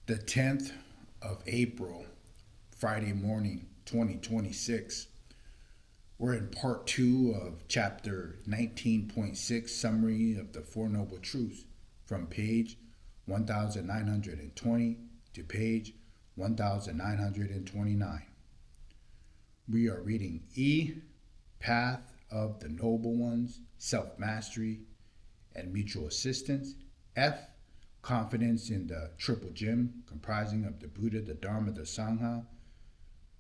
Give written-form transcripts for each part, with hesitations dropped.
the 10th of April, Friday morning, 2026. We're in part two of chapter 19.6, Summary of the Four Noble Truths, from page 1920 to page 1929. We are reading E, Path of the Noble Ones, Self Mastery and Mutual Assistance. F, Confidence in the Triple Gem, comprising of the Buddha, the Dharma, the Sangha,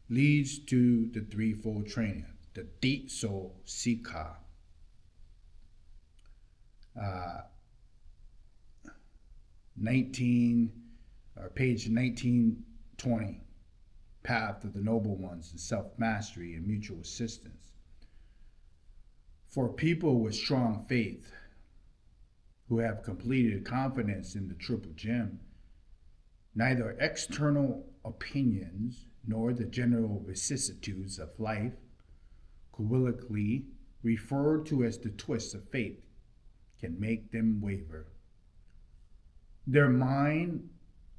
leads to the threefold training, the Ditso Sikha. Uh, page 1920, Path of the Noble Ones, and Self-Mastery and Mutual Assistance. For people with strong faith, who have completed confidence in the Triple Gem, neither external opinions nor the general vicissitudes of life, colloquially referred to as the twists of fate, can make them waver. Their mind,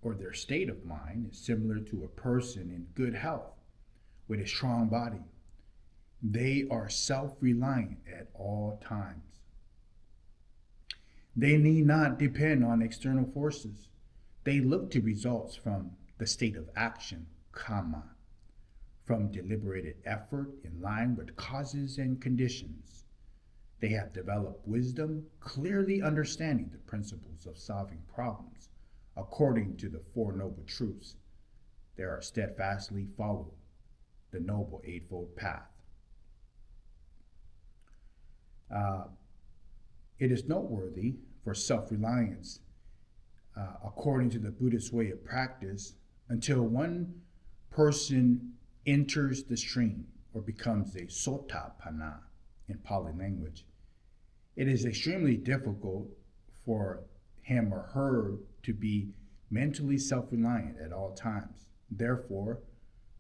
or their state of mind, is similar to a person in good health with a strong body. They are self-reliant at all times. They need not depend on external forces. They look to results from the state of action, karma, from deliberated effort in line with causes and conditions. They have developed wisdom, clearly understanding the principles of solving problems according to the Four Noble Truths. They are steadfastly follow the Noble Eightfold Path. It is noteworthy for self-reliance, according to the Buddhist way of practice, until one person enters the stream or becomes a sotapanna in Pali language. It is extremely difficult for him or her to be mentally self-reliant at all times. Therefore,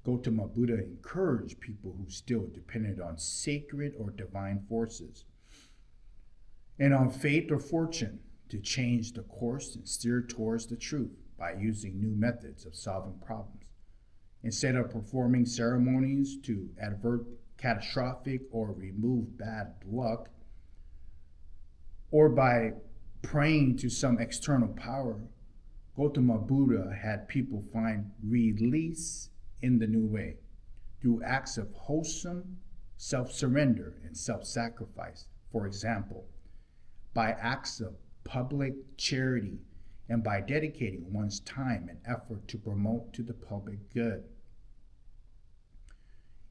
Gautama Buddha encouraged people who still depended on sacred or divine forces and on fate or fortune to change the course and steer towards the truth by using new methods of solving problems. Instead of performing ceremonies to avert catastrophic or remove bad luck, or by praying to some external power, Gautama Buddha had people find release in the new way through acts of wholesome self-surrender and self-sacrifice. For example, by acts of public charity and by dedicating one's time and effort to promote to the public good.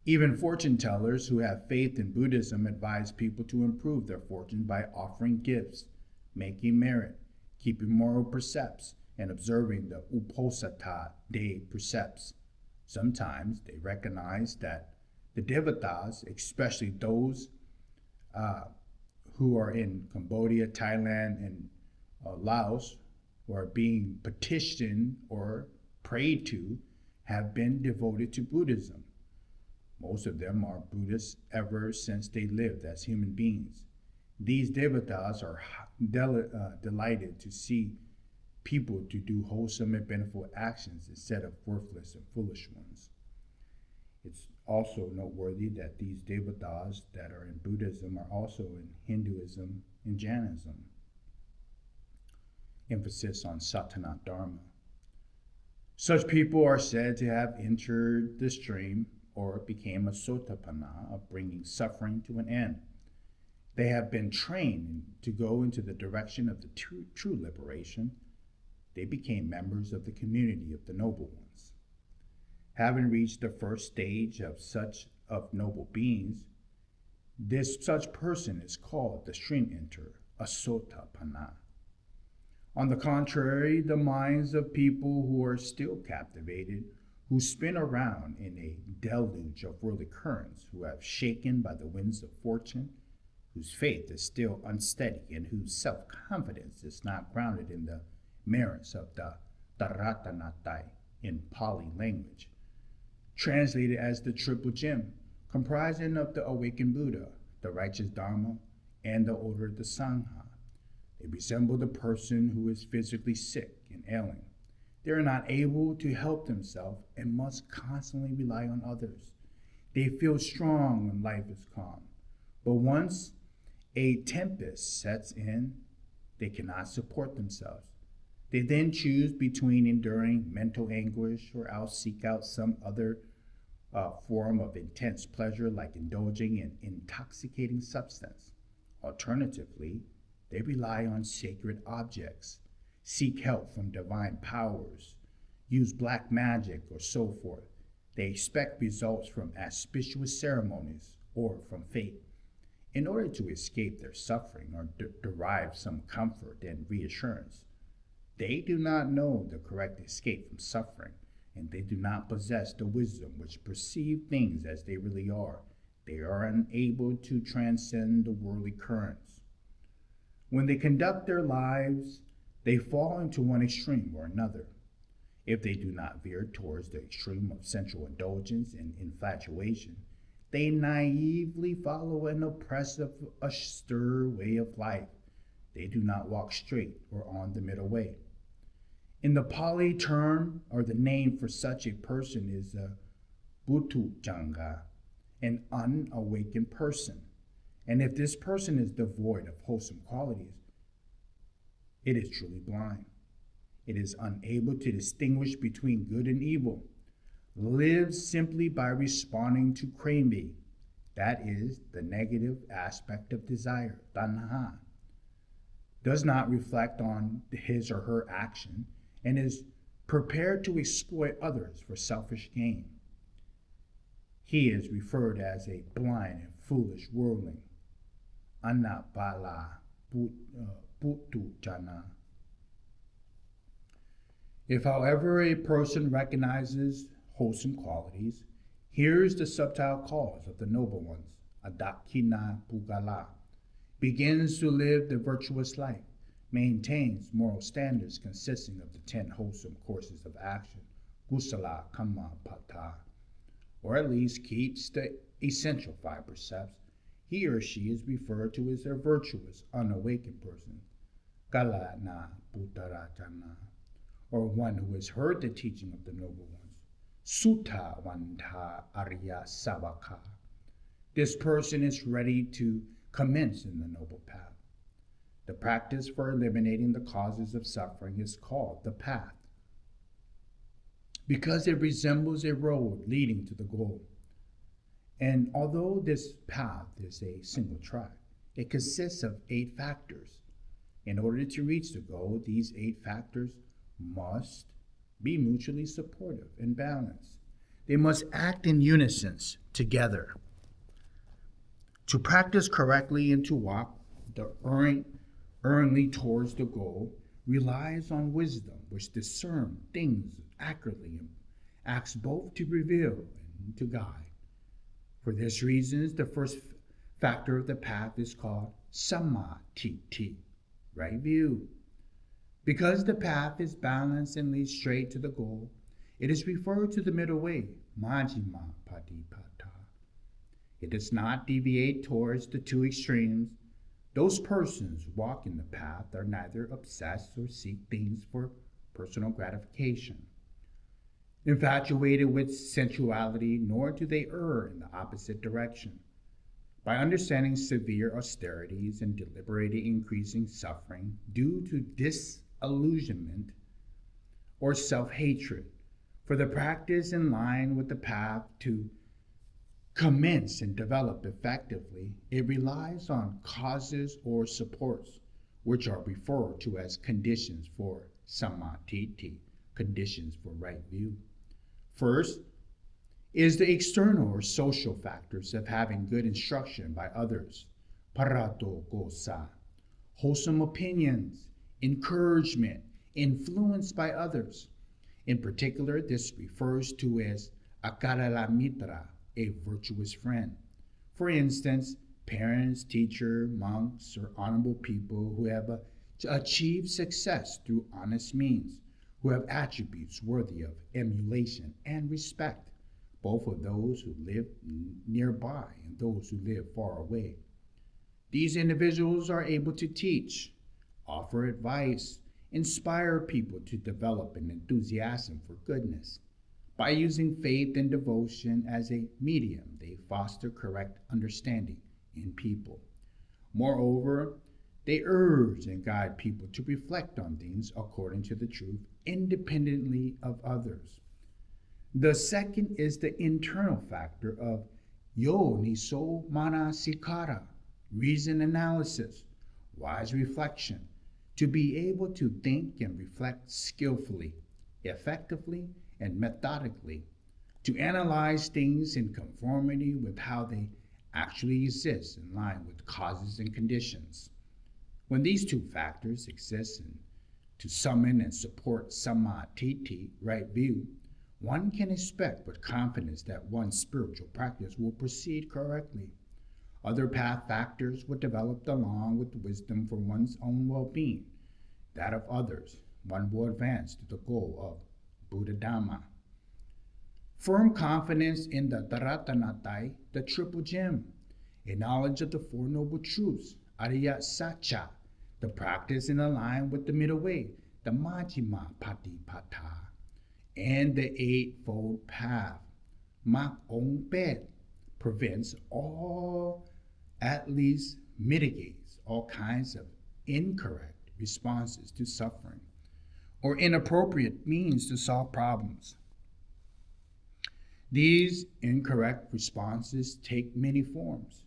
Even fortune tellers who have faith in Buddhism advise people to improve their fortune by offering gifts, making merit, keeping moral precepts, and observing the Uposatha day precepts. Sometimes they recognize that the devatas, especially those who are in Cambodia, Thailand, and Laos, who are being petitioned or prayed to, have been devoted to Buddhism. Most of them are Buddhists ever since they lived as human beings. These devatas are delighted to see people to do wholesome and beneficial actions instead of worthless and foolish ones. It's also noteworthy that these devatas that are in Buddhism are also in Hinduism and Jainism. Emphasis on Satana Dharma. Such people are said to have entered the stream or became a sotapanna of bringing suffering to an end. They have been trained to go into the direction of the true liberation. They became members of the community of the noble ones. Having reached the first stage of noble beings, such person is called the stream enterer, a sotapanna. On the contrary, the minds of people who are still captivated, who spin around in a deluge of worldly currents, who have shaken by the winds of fortune, whose faith is still unsteady, and whose self-confidence is not grounded in the merits of the Taratanatai in Pali language, translated as the Triple Gem, comprising of the awakened Buddha, the righteous Dharma, and the order of the Sangha. They resemble the person who is physically sick and ailing. They are not able to help themselves and must constantly rely on others. They feel strong when life is calm. But once a tempest sets in, they cannot support themselves. They then choose between enduring mental anguish or else seek out some other form of intense pleasure like indulging in intoxicating substance. Alternatively, they rely on sacred objects, seek help from divine powers, use black magic, or so forth. They expect results from auspicious ceremonies or from fate. In order to escape their suffering or derive some comfort and reassurance, they do not know the correct escape from suffering, and they do not possess the wisdom which perceive things as they really are. They are unable to transcend the worldly currents. When they conduct their lives, they fall into one extreme or another. If they do not veer towards the extreme of sensual indulgence and infatuation, they naively follow an oppressive, austere way of life. They do not walk straight or on the middle way. In the Pali term, or the name for such a person is a Bhutujanga, an unawakened person. And if this person is devoid of wholesome qualities, it is truly blind. It is unable to distinguish between good and evil, lives simply by responding to craving, that is, the negative aspect of desire, tanha, does not reflect on his or her action, and is prepared to exploit others for selfish gain. He is referred as a blind and foolish worldling, Anapala Putujana. If, however, a person recognizes wholesome qualities, hears the subtle calls of the noble ones, Adakina Pugala, begins to live the virtuous life, maintains moral standards consisting of the 10 wholesome courses of action, Kusala Kamma Pata, or at least keeps the essential 5 precepts, he or she is referred to as a virtuous, unawakened person, Kalana Putarajana, or one who has heard the teaching of the noble ones, Sutta Vanta Arya Savaka. This person is ready to commence in the noble path. The practice for eliminating the causes of suffering is called the path, because it resembles a road leading to the goal. And although this path is a single track, it consists of 8 factors. In order to reach the goal, these 8 factors must be mutually supportive and balanced. They must act in unison together. To practice correctly and to walk the erringly towards the goal relies on wisdom, which discerns things accurately and acts both to reveal and to guide. For this reason, the first factor of the path is called Samatiti, right view. Because the path is balanced and leads straight to the goal, it is referred to the middle way, Majjhima Patipata. It does not deviate towards the 2 extremes. Those persons who walk in the path are neither obsessed or seek things for personal gratification, infatuated with sensuality, nor do they err in the opposite direction. By understanding severe austerities and deliberately increasing suffering due to disillusionment or self-hatred, for the practice in line with the path to commence and develop effectively, it relies on causes or supports, which are referred to as conditions for samatiti, conditions for right view. First is the external or social factors of having good instruction by others, parato gosa, wholesome opinions, encouragement, influence by others. In particular, this refers to as akarala mitra, a virtuous friend. For instance, parents, teachers, monks, or honorable people who have achieved success through honest means, who have attributes worthy of emulation and respect, both of those who live nearby and those who live far away. These individuals are able to teach, offer advice, inspire people to develop an enthusiasm for goodness. By using faith and devotion as a medium, they foster correct understanding in people. Moreover, they urge and guide people to reflect on things according to the truth, independently of others. The second is the internal factor of yo niso manasikara, reason analysis, wise reflection, to be able to think and reflect skillfully, effectively, and methodically, to analyze things in conformity with how they actually exist in line with causes and conditions. When these two factors exist and to summon and support samadhi, right view, one can expect with confidence that one's spiritual practice will proceed correctly. Other path factors were developed along with wisdom for one's own well-being, that of others. One will advance to the goal of Buddha Dhamma. Firm confidence in the Dharatanatai, the triple gem, a knowledge of the Four Noble Truths, Ariya Satcha, the practice in line with the middle way, the Majjhima Patipata, and the Eightfold Path, Mak Ong Pet, prevents all, at least mitigates all kinds of incorrect responses to suffering or inappropriate means to solve problems. These incorrect responses take many forms.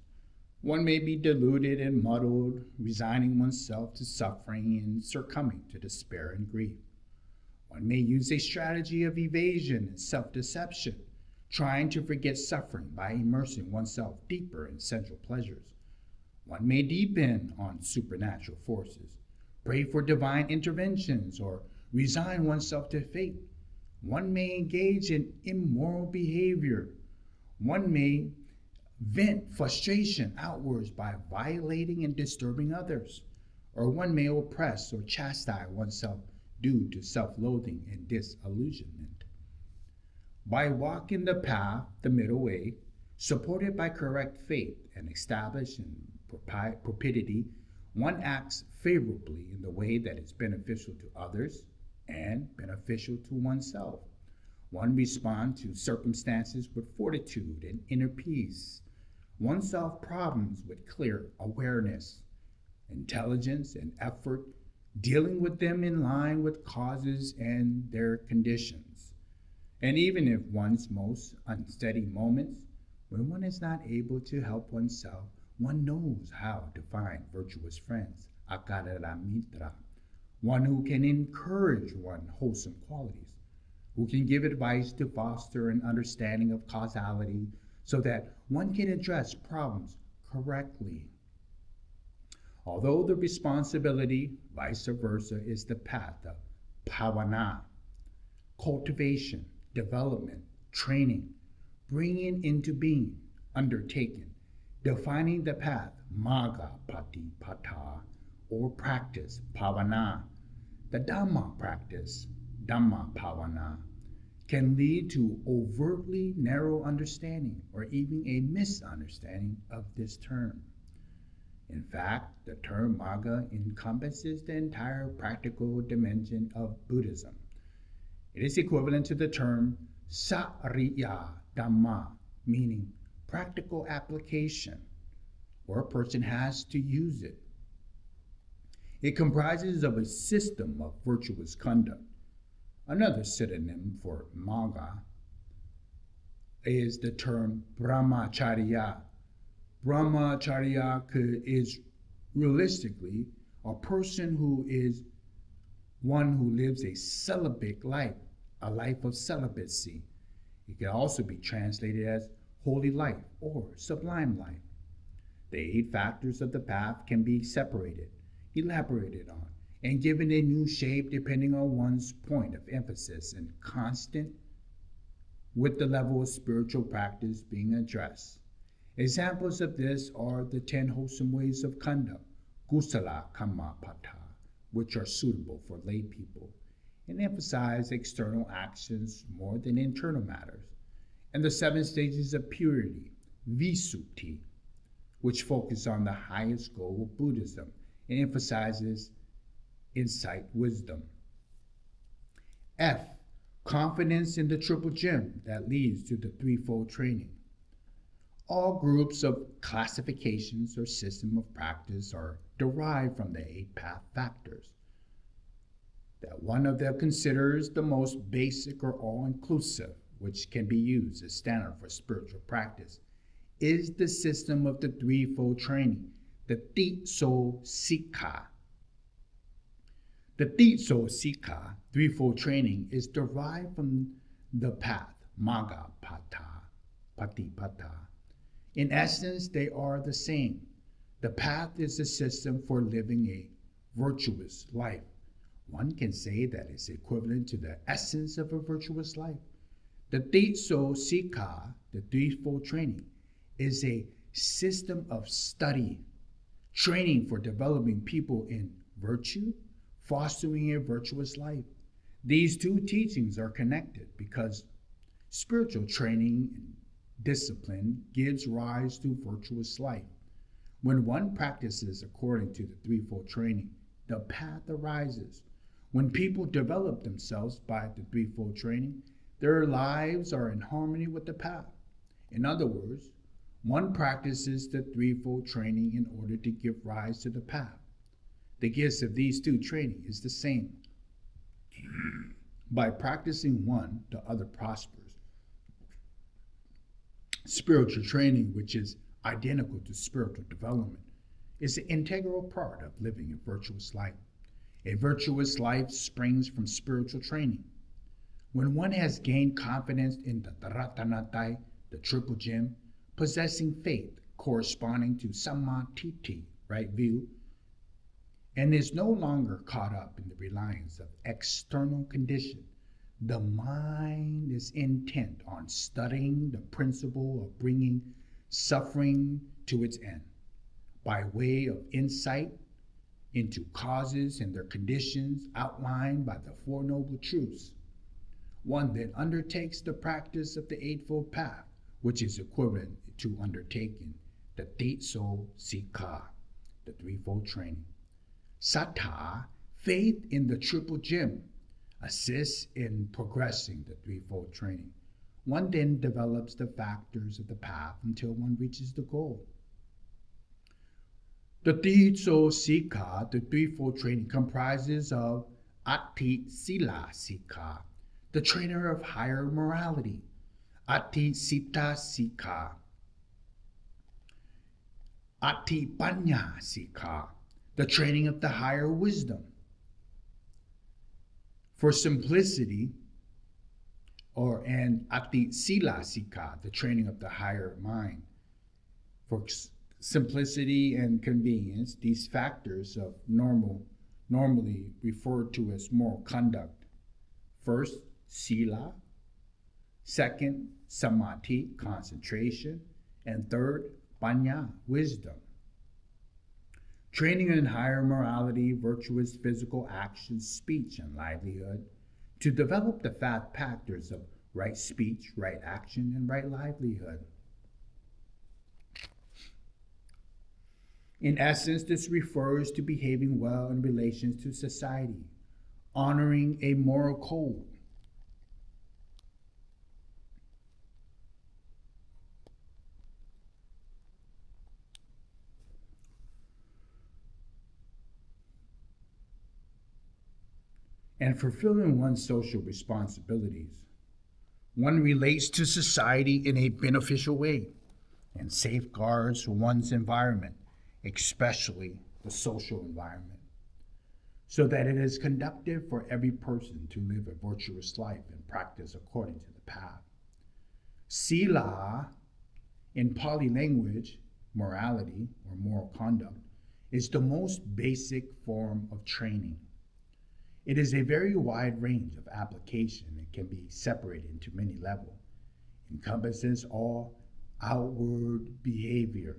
One may be deluded and muddled, resigning oneself to suffering and succumbing to despair and grief. One may use a strategy of evasion and self-deception, trying to forget suffering by immersing oneself deeper in sensual pleasures. One may depend on supernatural forces, pray for divine interventions, or resign oneself to fate. One may engage in immoral behavior. One may vent frustration outwards by violating and disturbing others. Or one may oppress or chastise oneself due to self-loathing and disillusionment. By walking the path, the middle way, supported by correct faith and established in propitiety, one acts favorably in the way that is beneficial to others and beneficial to oneself. One responds to circumstances with fortitude and inner peace. One solves problems with clear awareness, intelligence, and effort, dealing with them in line with causes and their conditions. And even if one's most unsteady moments, when one is not able to help oneself, one knows how to find virtuous friends, akarara mitra, one who can encourage one's wholesome qualities, who can give advice to foster an understanding of causality so that one can address problems correctly. Although the responsibility, vice versa, is the path of bhavana, cultivation, development, training, bringing into being, undertaken, defining the path, magga patipata, or practice, bhavana, the Dhamma practice, Dhamma bhavana, can lead to overtly narrow understanding or even a misunderstanding of this term. In fact, the term Magga encompasses the entire practical dimension of Buddhism. It is equivalent to the term Sariya Dhamma, meaning practical application, where a person has to use it. It comprises of a system of virtuous conduct. Another synonym for Magga is the term Brahmacharya. Brahmacharya is realistically a person who is one who lives a celibate life, a life of celibacy. It can also be translated as holy life or sublime life. The 8 factors of the path can be separated, elaborated on, and given a new shape depending on one's point of emphasis and constant with the level of spiritual practice being addressed. Examples of this are the 10 wholesome ways of conduct, Kusala Kammapata, which are suitable for lay people and emphasize external actions more than internal matters, and the 7 stages of purity, Visuddhi, which focus on the highest goal of Buddhism and emphasizes insight, wisdom. F, confidence in the triple gem that leads to the threefold training. All groups of classifications or system of practice are derived from the eight path factors. That one of them considers the most basic or all-inclusive, which can be used as standard for spiritual practice, is the system of the threefold training, the Titso Sikha. The Titso Sikha threefold training is derived from the path Magga Pata, Patipata. In essence, they are the same. The path is a system for living a virtuous life. One can say that it's equivalent to the essence of a virtuous life. The Titso Sikha, the threefold training, is a system of study, training for developing people in virtue, fostering a virtuous life. These two teachings are connected because spiritual training and discipline gives rise to virtuous life. When one practices according to the threefold training, the path arises. When people develop themselves by the threefold training, their lives are in harmony with the path. In other words, one practices the threefold training in order to give rise to the path. The gist of these two training is the same. By practicing one, the other prospers. Spiritual training, which is identical to spiritual development, is an integral part of living a virtuous life. A virtuous life springs from spiritual training. When one has gained confidence in the Ratanatai, the triple gem, possessing faith corresponding to Sammatiti, right view, and is no longer caught up in the reliance of external condition, the mind is intent on studying the principle of bringing suffering to its end by way of insight into causes and their conditions outlined by the Four Noble Truths. One then undertakes the practice of the Eightfold Path, which is equivalent to undertaking the Titso Sikha, the threefold training. Sattha, faith in the triple gem, assists in progressing the threefold training. One then develops the factors of the path until one reaches the goal. The Titso Sikha, the threefold training, comprises of Ati Sila Sikha, the trainer of higher morality, Ati Sita Sikha, Ati Panya Sikha, the training of the higher wisdom. For simplicity, and Ati Sila Sikha, the training of the higher mind. For simplicity and convenience, these factors of normally referred to as moral conduct. First, Sila. Second, Samadhi, concentration. And third, Panya, wisdom. Training in higher morality, virtuous physical action, speech, and livelihood to develop the fat factors of right speech, right action, and right livelihood. In essence, this refers to behaving well in relations to society, honoring a moral code. And fulfilling one's social responsibilities. One relates to society in a beneficial way and safeguards one's environment, especially the social environment, so that it is conducive for every person to live a virtuous life and practice according to the path. Sila, in Pali language, morality or moral conduct, is the most basic form of training. It is a very wide range of application and can be separated into many levels. Encompasses all outward behavior,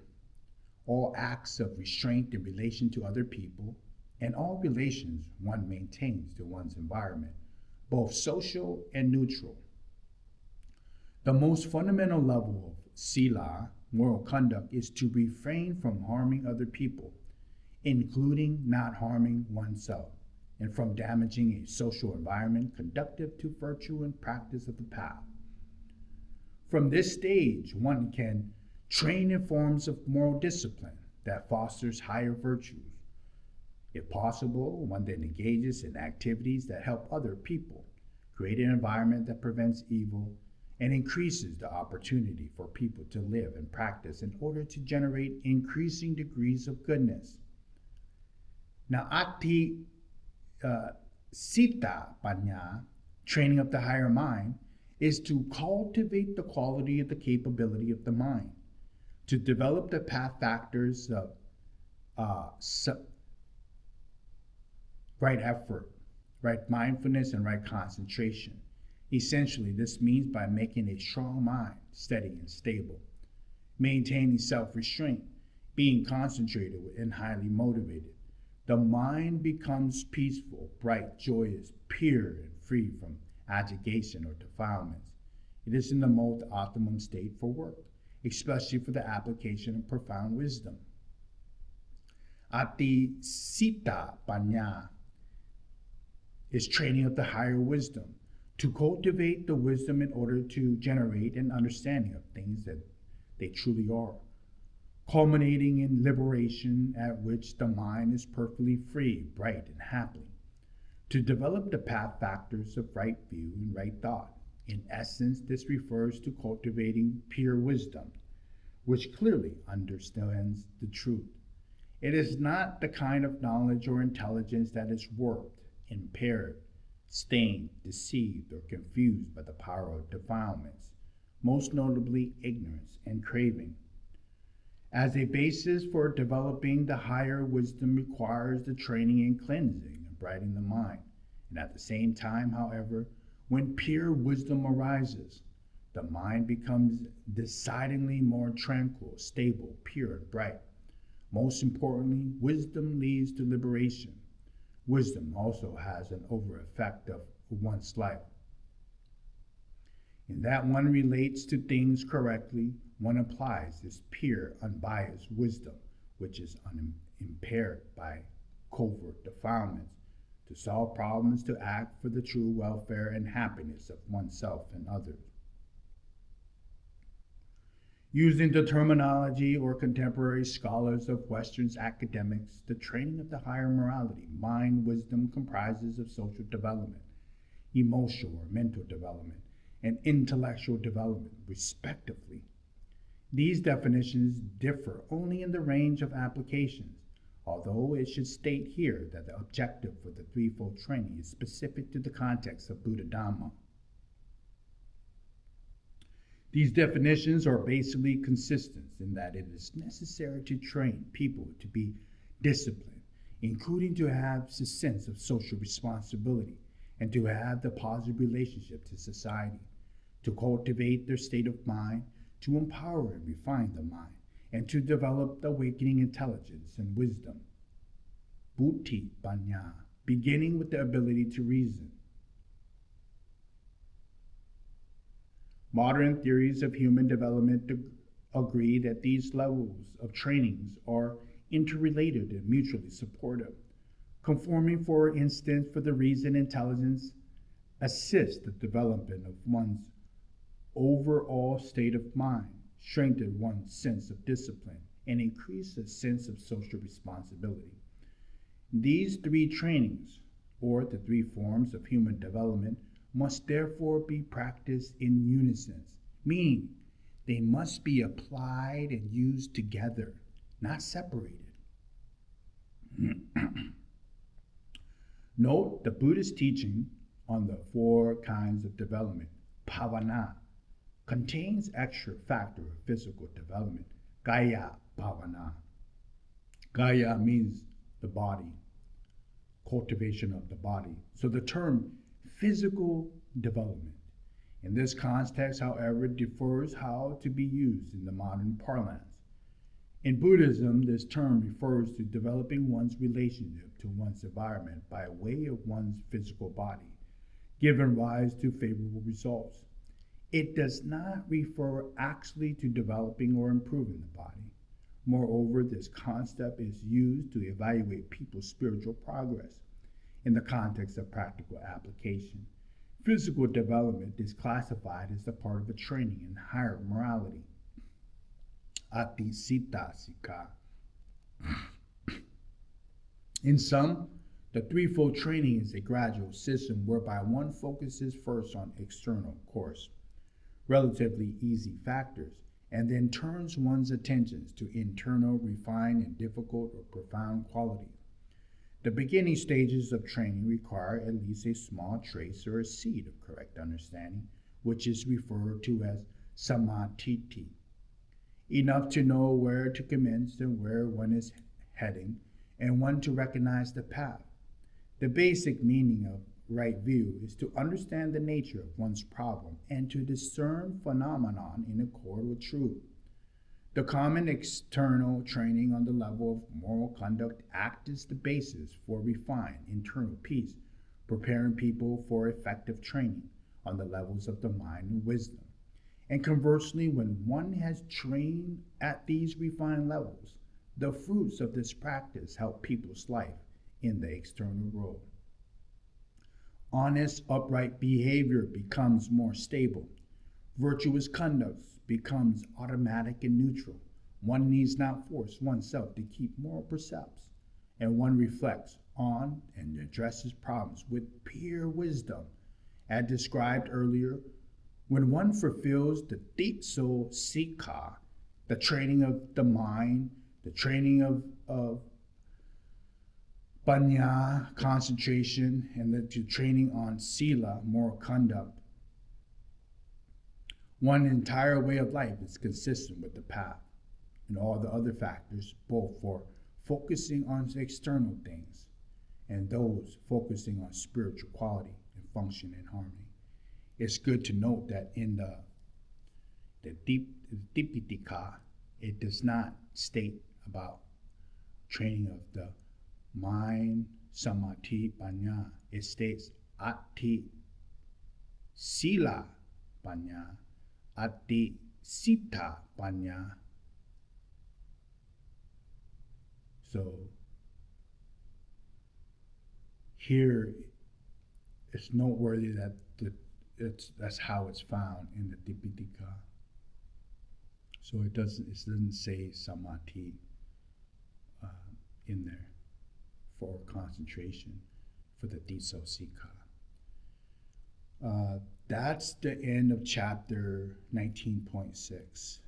all acts of restraint in relation to other people, and all relations one maintains to one's environment, both social and neutral. The most fundamental level of Sila, moral conduct, is to refrain from harming other people, including not harming oneself. and from damaging a social environment conducive to virtue and practice of the path. From this stage, one can train in forms of moral discipline that fosters higher virtues. If possible, one then engages in activities that help other people, create an environment that prevents evil, and increases the opportunity for people to live and practice in order to generate increasing degrees of goodness. Now, Sita Panya, training of the higher mind, is to cultivate the quality of the capability of the mind, to develop the path factors of right effort, right mindfulness, and right concentration. Essentially, this means by making a strong mind steady and stable, maintaining self-restraint, being concentrated and highly motivated. The mind becomes peaceful, bright, joyous, pure, and free from agitation or defilements. It is in the most optimum state for work, especially for the application of profound wisdom. Ati Sita Panya is training of the higher wisdom, to cultivate the wisdom in order to generate an understanding of things that they truly are, culminating in liberation at which the mind is perfectly free, bright, and happy, to develop the path factors of right view and right thought. In essence, this refers to cultivating pure wisdom, which clearly understands the truth. It is not the kind of knowledge or intelligence that is warped, impaired, stained, deceived, or confused by the power of defilements, most notably ignorance and craving. As a basis for developing the higher wisdom requires the training in cleansing and brightening the mind. And at the same time, however, when pure wisdom arises, the mind becomes decidedly more tranquil, stable, pure, and bright. Most importantly, wisdom leads to liberation. Wisdom also has an over effect of one's life. In that one relates to things correctly, one applies this pure, unbiased wisdom, which is unimpaired by covert defilements, to solve problems, to act for the true welfare and happiness of oneself and others. Using the terminology or contemporary scholars of Western academics, the training of the higher morality, mind, wisdom comprises of social development, emotional or mental development, and intellectual development, respectively. These definitions differ only in the range of applications, although it should state here that the objective for the threefold training is specific to the context of Buddha Dhamma. These definitions are basically consistent in that it is necessary to train people to be disciplined, including to have a sense of social responsibility and to have the positive relationship to society, to cultivate their state of mind, to empower and refine the mind, and to develop the awakening intelligence and wisdom. Buddhi Panya, beginning with the ability to reason. Modern theories of human development agree that these levels of trainings are interrelated and mutually supportive. Conforming, for instance, for the reason intelligence assists the development of one's overall state of mind, strengthen one's sense of discipline, and increase a sense of social responsibility. These three trainings, or the three forms of human development, must therefore be practiced in unison, meaning they must be applied and used together, not separated. Note the Buddhist teaching on the four kinds of development, Bhavana, contains extra factor of physical development, Kaya Bhavana. Kaya means the body, cultivation of the body. So the term physical development in this context, however, differs how to be used in the modern parlance. In Buddhism, this term refers to developing one's relationship to one's environment by way of one's physical body, giving rise to favorable results. It does not refer actually to developing or improving the body. Moreover, this concept is used to evaluate people's spiritual progress. in the context of practical application. Physical development is classified as a part of a training in higher morality. Ati Sita Sika. In sum, the threefold training is a gradual system whereby one focuses first on external, coarse, relatively easy factors, and then turns one's attentions to internal, refined, and difficult or profound qualities. The beginning stages of training require at least a small trace or a seed of correct understanding, which is referred to as samatiti, enough to know where to commence and where one is heading, and one to recognize the path. The basic meaning of right view is to understand the nature of one's problem and to discern phenomenon in accord with truth. The common external training on the level of moral conduct acts as the basis for refined internal peace, preparing people for effective training on the levels of the mind and wisdom. And conversely, when one has trained at these refined levels, the fruits of this practice help people's life in the external world. Honest, upright behavior becomes more stable. Virtuous conduct becomes automatic and neutral. One needs not force oneself to keep moral precepts, and one reflects on and addresses problems with pure wisdom. As described earlier, when one fulfills the deep soul sikha, the training of the mind, the training of panya, concentration, and the training on sila, moral conduct, one's entire way of life is consistent with the path and all the other factors, both for focusing on external things and those focusing on spiritual quality and function in harmony. It's good to note that in the Dipitaka, it does not state about training of the mind, samadhi, panya. It states ati sila panya, ati sita panya. So here it's noteworthy that that's how it's found in the Dipitaka. So it doesn't say samadhi in there for concentration for the Diso Sikha. That's the end of chapter 19.6,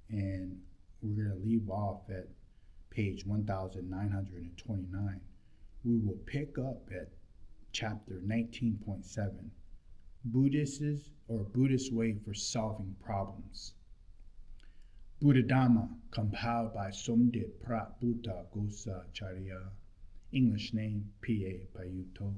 and we're going to leave off at page 1929. We will pick up at chapter 19.7, Buddhist way for solving problems. Buddhadhamma, compiled by Somdet Prat Buddha Gosa Charya, English name P.A. Payutto.